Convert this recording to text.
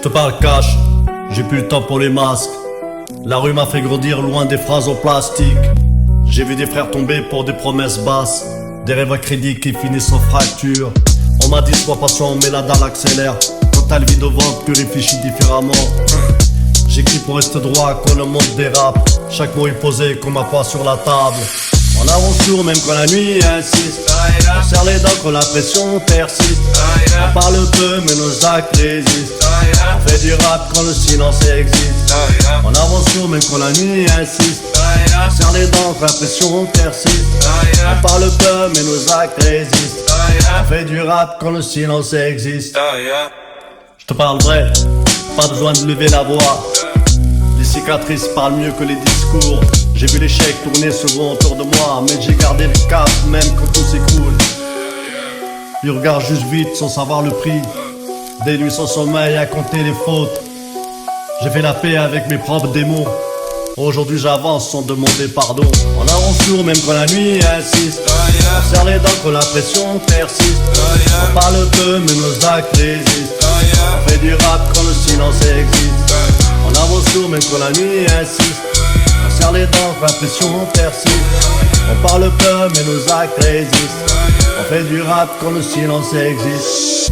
te parle cash, j'ai plus le temps pour les masques. La rue m'a fait grandir loin des phrases en plastique. J'ai vu des frères tomber pour des promesses basses, des rêves à crédit qui finissent en fracture. On m'a dit sois patient mais la dalle accélère. Quand t'as le vide au ventre tu réfléchis différemment. J'écris pour rester droit quand le monde dérape. Chaque mot est posé comme ma foi sur la table. On avance sourd même quand la nuit insiste. On serre les dents quand la pression persiste. On parle peu mais nos actes résistent. On fait du rap quand le silence existe. On avance sourd même quand la nuit insiste. On serre les dents quand la pression persiste. On parle peu mais nos actes résistent. On fait du rap quand le silence existe. Je te parle vrai, pas besoin de lever la voix. Les cicatrices parlent mieux que les discours. J'ai vu l'échec tourner souvent autour de moi, mais j'ai gardé le cap même quand tout s'écroule. Du regard juste vite sans savoir le prix. Des nuits sans sommeil à compter les fautes. J'ai fait la paix avec mes propres démons. Aujourd'hui j'avance sans demander pardon. On avance sourd même quand la nuit insiste. On serre les dents quand la pression persiste. On parle peu mais nos actes résistent. On fait du rap quand le silence existe. On avance sourd même quand la nuit insiste. On serre les dents quand la pression persiste. On parle peu mais nos actes résistent. On fait du rap quand le silence existe.